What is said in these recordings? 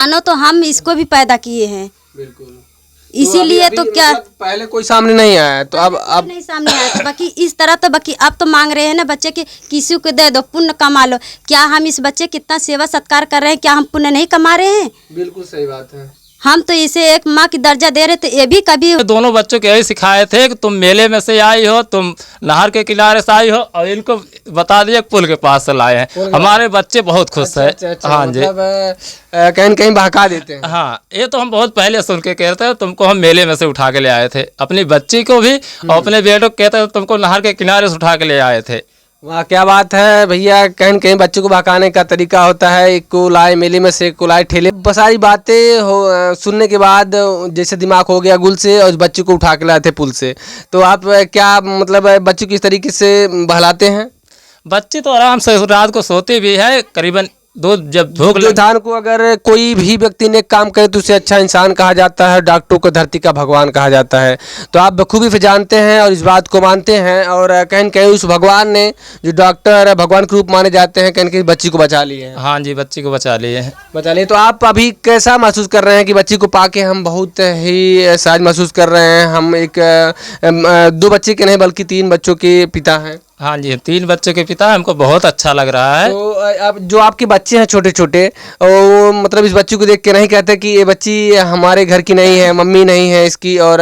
मानो तो हम इसको भी पैदा किए हैं, बिल्कुल। इसीलिए तो क्या पहले कोई सामने नहीं आया तो अब नहीं सामने आया तो बाकी इस तरह तो बाकी अब तो मांग रहे हैं ना बच्चे की किसी को दे दो, पुण्य कमा लो। क्या हम इस बच्चे कितना सेवा सत्कार कर रहे हैं, क्या हम पुण्य नहीं कमा रहे हैं? बिल्कुल सही बात है। हम तो इसे एक माँ की दर्जा दे रहे थे, ये भी कभी दोनों बच्चों को यही सिखाए थे कि तुम मेले में से आई हो, तुम नहर के किनारे से आई हो, और इनको बता दिया पुल के पास से लाए हैं। हमारे बच्चे बहुत खुश है। हाँ जी, मतलब कहीं न कहीं बहका देते हैं। हाँ, ये तो हम बहुत पहले सुन के कहते हैं, तुमको हम मेले में से उठा के ले आए थे। अपनी बच्ची को भी और अपने बेटों को कहते हैं तुमको नहर के किनारे से उठा के ले आए थे। वाह क्या बात है भैया। कहीं न कहीं बच्चों को बहकाने का तरीका होता है, एक को लाए मेले में से, एक को लाए ठेले। बहुत सारी बातें सुनने के बाद जैसे दिमाग हो गया गुल से, और बच्चों को उठा के लाए थे पुल से। तो आप क्या मतलब बच्चों को इस तरीके से बहलाते हैं? बच्चे तो आराम से रात को सोते भी है, करीबन जब भूख जो इंसान को अगर कोई भी व्यक्ति ने काम करे तो उसे अच्छा इंसान कहा जाता है, डॉक्टरों को धरती का भगवान कहा जाता है। तो आप बखूबी से जानते हैं और इस बात को मानते हैं, और कहीं न कहीं उस भगवान ने, जो डॉक्टर भगवान के रूप माने जाते हैं, कहीं न कहीं बच्ची को बचा लिए हैं। हाँ जी, बच्ची को बचा लिए हैं। बचा लिए। तो आप अभी कैसा महसूस कर रहे हैं कि बच्ची को पाके हम बहुत ही सहज महसूस कर रहे हैं? हम एक 2 बच्चे के नहीं बल्कि 3 बच्चों के पिता हैं। हाँ जी, 3 बच्चों के पिता, हमको बहुत अच्छा लग रहा है। तो अब जो आपके बच्चे हैं छोटे छोटे, वो मतलब इस बच्ची को देख के नहीं कहते कि ये बच्ची हमारे घर की नहीं है, मम्मी नहीं है इसकी, और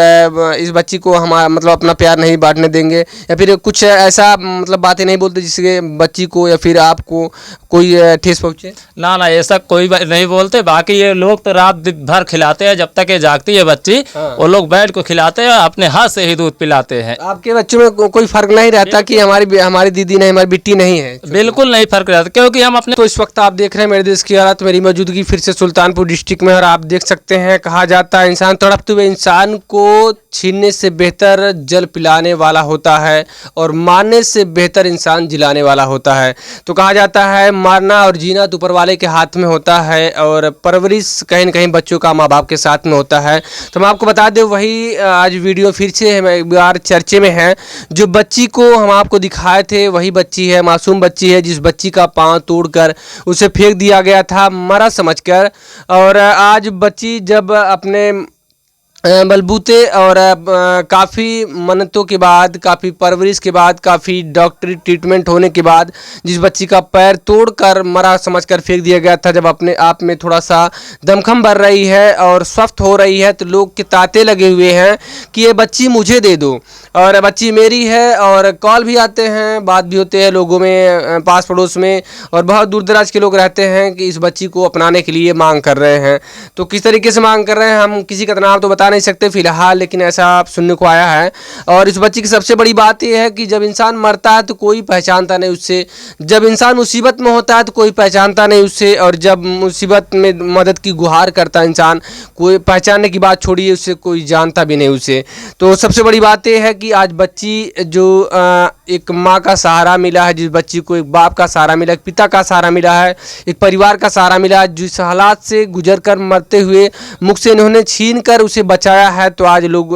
इस बच्ची को हमारा मतलब अपना प्यार नहीं बांटने देंगे, या फिर कुछ ऐसा मतलब बातें नहीं बोलते जिससे बच्ची को या फिर आपको कोई ठेस पहुँचे? ना ना, ऐसा कोई नहीं बोलते। बाकी ये लोग तो रात दिन भर खिलाते हैं, जब तक ये जागती है बच्ची। हाँ। वो लोग बैठ को खिलाते हैं, अपने हाथ से ही दूध पिलाते हैं। आपके बच्चों में कोई फर्क नहीं रहता कि हमारी दीदी नहीं, हमारी बिट्टी नहीं है? बिल्कुल नहीं फर्क रहता, क्योंकि हम अपने तो इस वक्त आप देख रहे हैं मेरे देश की हालत। मेरी मौजूदगी फिर से सुल्तानपुर डिस्ट्रिक्ट में, और आप देख सकते हैं कहा जाता है इंसान तड़पते हुए इंसान को छीनने से बेहतर जल पिलाने वाला होता है, और मारने से बेहतर इंसान जिलाने वाला होता है। तो कहा जाता है मारना और जीना तो ऊपर वाले के हाथ में होता है, और परवरिश कहीं न कहीं बच्चों का माँ बाप के साथ में होता है। तो मैं आपको बता दें, वही आज वीडियो फिर से एक बार चर्चे में है। जो बच्ची को हम आपको दिखाए थे वही बच्ची है, मासूम बच्ची है, जिस बच्ची का पाँव तोड़कर उसे फेंक दिया गया था मरा समझकर। और आज बच्ची जब अपने बलबूते और काफ़ी मन्नतों के बाद, काफ़ी परवरिश के बाद, काफ़ी डॉक्टरी ट्रीटमेंट होने के बाद जिस बच्ची का पैर तोड़कर मरा समझकर फेंक दिया गया था, जब अपने आप में थोड़ा सा दमखम भर रही है और स्वस्थ हो रही है, तो लोग के तांते लगे हुए हैं कि ये बच्ची मुझे दे दो और बच्ची मेरी है। और कॉल भी आते हैं, बात भी होते हैं लोगों में, पास पड़ोस में, और बहुत दूर दराज के लोग रहते हैं कि इस बच्ची को अपनाने के लिए मांग कर रहे हैं। तो किस तरीके से मांग कर रहे हैं हम किसी का नाम तो बता नहीं सकते फिलहाल, लेकिन ऐसा आप सुनने को आया है। और इस बच्ची की सबसे बड़ी बात यह है कि जब इंसान मरता है तो कोई पहचानता नहीं उससे, जब इंसान मुसीबत में होता है तो कोई पहचानता नहीं उससे, और जब मुसीबत में मदद की गुहार करता है इंसान, कोई पहचानने की बात छोड़िए, उससे कोई जानता भी नहीं उसे। तो सबसे बड़ी बात यह है कि आज बच्ची जो एक माँ का सहारा मिला है, जिस बच्ची को एक बाप का सहारा मिला, एक पिता का सहारा मिला है, एक परिवार का सहारा मिला है, जिस हालात से गुजर कर मरते हुए मुख से इन्होंने छीन कर उसे बचाया है, तो आज लोग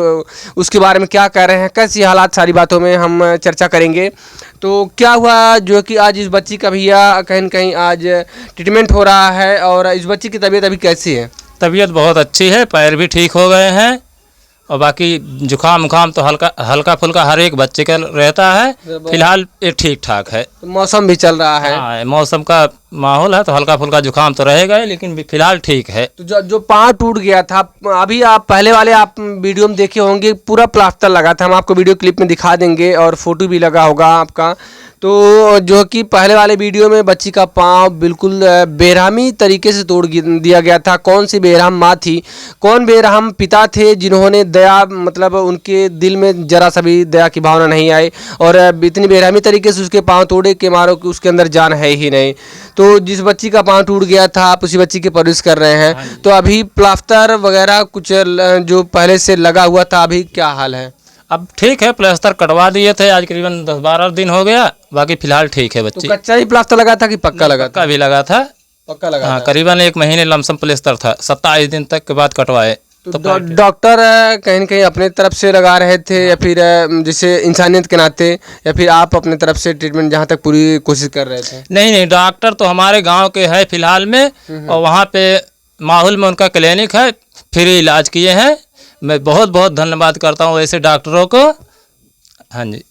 उसके बारे में क्या कह रहे हैं, कैसी हालात, सारी बातों में हम चर्चा करेंगे। तो क्या हुआ जो कि आज इस बच्ची का भैया कहीं न कहीं आज ट्रीटमेंट हो रहा है, और इस बच्ची की तबीयत अभी कैसी है? तबीयत बहुत अच्छी है, पैर भी ठीक हो गए हैं, और बाकी जुकाम उखाम तो हल्का फुल्का हर एक बच्चे का रहता है। फिलहाल ये ठीक ठाक है। तो मौसम भी चल रहा है। हाँ, मौसम का माहौल है तो हल्का फुल्का जुकाम तो रहेगा ही, लेकिन फिलहाल ठीक है। तो जो पाँव टूट गया था, अभी आप पहले वाले आप वीडियो में देखे होंगे, पूरा प्लास्टर लगा था, हम आपको वीडियो क्लिप में दिखा देंगे, और फोटो भी लगा होगा आपका। तो जो कि पहले वाले वीडियो में बच्ची का पाँव बिल्कुल बेरहमी तरीके से तोड़ दिया गया था। कौन सी बेरहम माँ थी, कौन बेरहम पिता थे जिन्होंने दया, मतलब उनके दिल में जरा सा भी दया की भावना नहीं आई, और इतनी बेरहमी तरीके से उसके पाँव तोड़े के मारो कि उसके अंदर जान है ही नहीं। तो जिस बच्ची का पाँव टूट गया था, आप उसी बच्ची की परवरिश कर रहे हैं। तो अभी प्लास्टर वगैरह कुछ जो पहले से लगा हुआ था, अभी क्या हाल है? अब ठीक है, प्लास्टर कटवा दिए थे, आज करीबन 10-12 दिन हो गया, बाकी फिलहाल ठीक है बच्ची। तो कच्चा ही प्लास्टर लगा था कि पक्का लगा था? पक्का भी लगा था। पक्का लगा हाँ, था। करीबन 1 महीने लमसम प्लास्टर था, 27 दिन तक के बाद कटवाए। तो डॉक्टर कहीं न कहीं अपने तरफ से लगा रहे थे, या फिर जैसे इंसानियत के नाते, या फिर आप अपने तरफ से ट्रीटमेंट जहाँ तक पूरी कोशिश कर रहे थे? नहीं, डॉक्टर तो हमारे गांव के है फिलहाल में, और वहाँ पे माहौल में उनका क्लिनिक है, फ्री इलाज किए हैं। मैं बहुत बहुत धन्यवाद करता हूँ ऐसे डॉक्टरों को। हाँ जी,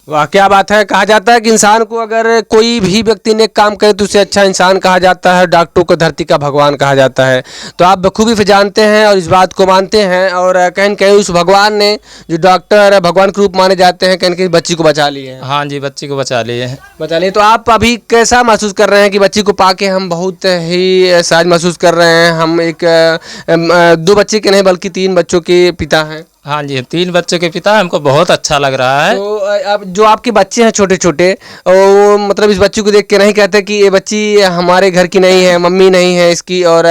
वाह क्या बात है। कहा जाता है कि इंसान को अगर कोई भी व्यक्ति ने काम करे तो उसे अच्छा इंसान कहा जाता है, डॉक्टरों को धरती का भगवान कहा जाता है। तो आप बखूबी से जानते हैं और इस बात को मानते हैं, और कहीं न कहीं उस भगवान ने, जो डॉक्टर भगवान के रूप माने जाते हैं, कहीं न कहीं बच्ची को बचा लिए हैं। हाँ जी, बच्ची को बचा लिए हैं। बचा लिए। तो आप अभी कैसा महसूस कर रहे हैं कि बच्ची को पाके हम बहुत ही सहज महसूस कर रहे हैं? हम एक 2 बच्चे के नहीं बल्कि 3 बच्चों के पिता हैं। हाँ जी, 3 बच्चों के पिता, हमको बहुत अच्छा लग रहा है। तो अब जो आपके बच्चे हैं छोटे छोटे, वो मतलब इस बच्ची को देख के नहीं कहते कि ये बच्ची हमारे घर की नहीं है, मम्मी नहीं है इसकी, और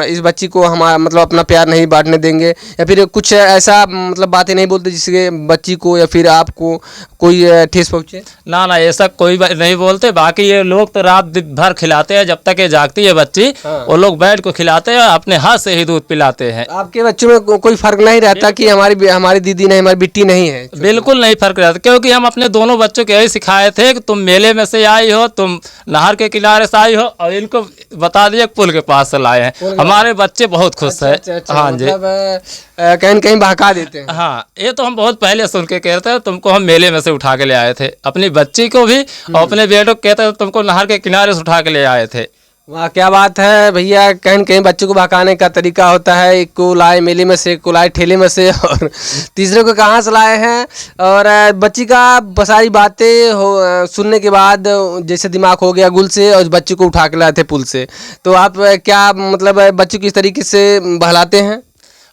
इस बच्ची को हमारा मतलब अपना प्यार नहीं बांटने देंगे, या फिर कुछ ऐसा मतलब बातें नहीं बोलते जिससे बच्ची को या फिर आपको कोई ठेस पहुँचे? ना ना, ऐसा कोई नहीं बोलते। बाकी ये लोग तो रात दिन भर खिलाते हैं, जब तक ये जागती है बच्ची। हाँ। वो लोग बैठ को खिलाते हैं, अपने हाथ से ही दूध पिलाते हैं। आपके बच्चों में कोई फर्क नहीं रहता कि हमारी दीदी नहीं, हमारी बिट्टी नहीं है? बिल्कुल नहीं फर्क रहता, क्योंकि हम अपने दोनों बच्चों को यही सिखाए थे कि तुम मेले में से आई हो, तुम नहर के किनारे से आई हो, और इनको बता दिए पुल के पास से लाए हैं। हमारे बच्चे बहुत खुश है। हाँ जी, मतलब कहीं न कहीं बहका देते हैं। हाँ, ये तो हम बहुत पहले सुन के कहते हैं, तुमको हम मेले में से उठा के ले आए थे, अपनी बच्ची को भी और अपने बेटों को कहते हैं तुमको नहर के किनारे से उठा के ले आए थे। वाह क्या बात है भैया। कहीं न कहीं बच्चों को बहकाने का तरीका होता है, एक को लाए मेले में से, एक को लाए ठेले में से, और तीसरे को कहाँ से लाए हैं। और बच्ची का सारी बातें सुनने के बाद जैसे दिमाग हो गया गुल से, और बच्ची को उठा के लाए थे पुल से। तो आप क्या मतलब बच्ची को इस तरीके से बहलाते हैं?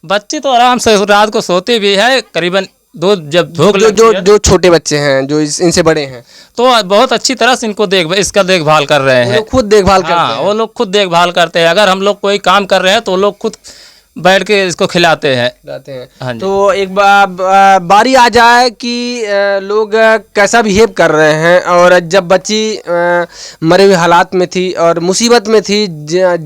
बच्ची तो आराम से रात को सोती भी है, करीबन जब भूख जो छोटे बच्चे हैं, जो इनसे बड़े हैं, तो बहुत अच्छी तरह से इनको इसका देखभाल कर रहे हैं। खुद देखभाल करते हाँ, हैं। वो लोग खुद देखभाल करते हैं। अगर हम लोग कोई काम कर रहे हैं तो वो लोग खुद बैठ के इसको खिलाते हैं। हाँ जी। तो एक बारी आ जाए कि लोग कैसा बिहेव कर रहे हैं, और जब बच्ची मरे हुए हालात में थी और मुसीबत में थी,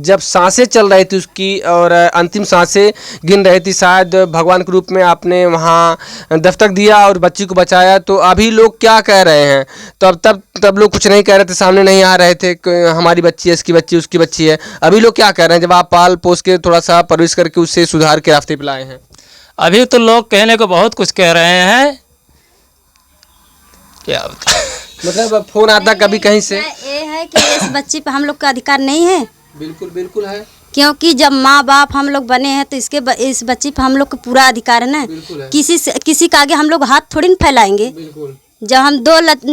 जब सांसें चल रही थी उसकी और अंतिम सांसें गिन रही थी, शायद भगवान के रूप में आपने वहाँ दस्तक दिया और बच्ची को बचाया। तो अभी लोग क्या कह रहे हैं? तो अब तब लोग कुछ नहीं कह रहे थे, सामने नहीं आ रहे थे कि हमारी बच्ची है, इसकी बच्ची, उसकी बच्ची है। अभी लोग क्या कह रहे हैं जब आप पाल पोस के थोड़ा सा परवरिश करके उससे सुधार के रास्ते पे लाए हैं? अभी तो लोग कहने को बहुत कुछ कह रहे हैं। क्या मतलब फोन आता कभी कहीं से? ये है कि इस बच्ची पे हम लोग का अधिकार नहीं है। बिल्कुल बिल्कुल है। क्योंकि जब माँ बाप हम लोग बने हैं तो इस बच्ची पे हम लोग को पूरा अधिकार है ना। किसी के आगे हम लोग हाथ थोड़ी ना फैलाएंगे। बिल्कुल। जब हम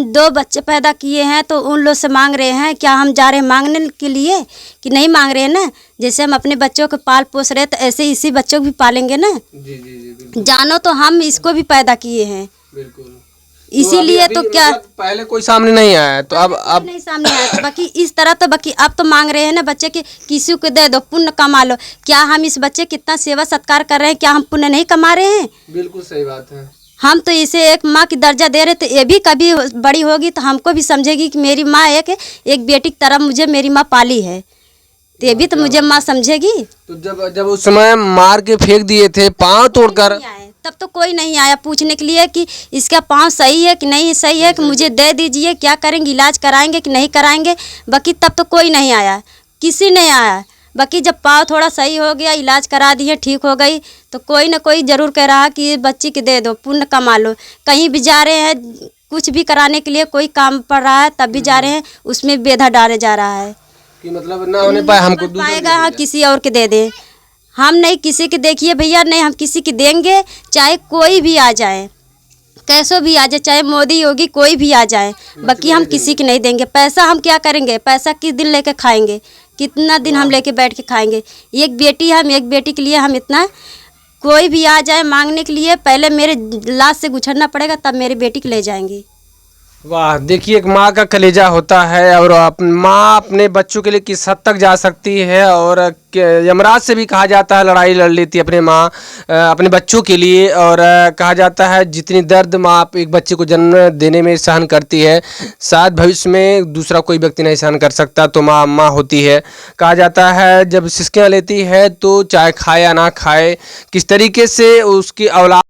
दो बच्चे पैदा किए हैं तो उन लोग से मांग रहे हैं, क्या हम जा रहे हैं मांगने के लिए कि नहीं मांग रहे हैं ना? जैसे हम अपने बच्चों को पाल पोस रहे तो ऐसे इसी बच्चों को भी पालेंगे ना। जी जी जी बिल्कुल। जानो तो हम इसको भी पैदा किए हैं, बिल्कुल। इसीलिए तो क्या मतलब पहले कोई सामने नहीं आया, तो अब नहीं सामने आया। तो बाकी इस तरह तो बाकी आप तो मांग रहे हैं ना बच्चे की, किसी को दे दो, पुण्य कमा लो। क्या हम इस बच्चे कितना सेवा सत्कार कर रहे हैं, क्या हम पुण्य नहीं कमा रहे हैं? बिल्कुल सही बात है। हम तो इसे एक माँ की दर्जा दे रहे, तो ये भी कभी बड़ी होगी तो हमको भी समझेगी कि मेरी माँ एक बेटी की तरह मुझे मेरी माँ पाली है, तो ये भी तो मुझे माँ समझेगी। तो जब उस समय मार के फेंक दिए थे पाँव तोड़कर, तब तो कोई नहीं आया पूछने के लिए कि इसका पाँव सही है कि नहीं सही है, कि मुझे दे दीजिए, क्या करेंगे, इलाज कराएंगे कि नहीं कराएंगे। बाकी तब तो कोई नहीं आया, किसी नहीं आया। बाकी जब पाँव थोड़ा सही हो गया, इलाज करा दिए, ठीक हो गई, तो कोई ना कोई ज़रूर कह रहा कि बच्ची के दे दो, पुण्य कमा लो। कहीं भी जा रहे हैं कुछ भी कराने के लिए, कोई काम पड़ रहा है तब भी जा रहे हैं, उसमें बेधा डाले जा रहा है कि मतलब ना होने पाए हमको पाएगा, हाँ किसी और के दे दे। हम नहीं किसी के, देखिए भैया, नहीं हम किसी के देंगे, चाहे कोई भी आ जाए, कैसो भी आ जाए, चाहे मोदी योगी कोई भी आ जाए, बाकी हम किसी के नहीं देंगे। पैसा हम क्या करेंगे? पैसा किस दिन लेके खाएंगे? कितना दिन हम लेके बैठ के खाएंगे? एक बेटी है, हम एक बेटी के लिए हम इतना, कोई भी आ जाए मांगने के लिए, पहले मेरे लाश से गुजरना पड़ेगा तब मेरी बेटी को ले जाएंगी। वाह, देखिए एक माँ का कलेजा होता है, और माँ अपने बच्चों के लिए किस हद तक जा सकती है, और यमराज से भी कहा जाता है लड़ाई लड़ लेती है अपने माँ अपने बच्चों के लिए। और कहा जाता है जितनी दर्द माँ एक बच्चे को जन्म देने में सहन करती है, शायद भविष्य में दूसरा कोई व्यक्ति नहीं सहन कर सकता। तो माँ माँ होती है। कहा जाता है जब सिसकियाँ लेती है तो चाहे खाए या ना खाए, किस तरीके से उसकी औलाद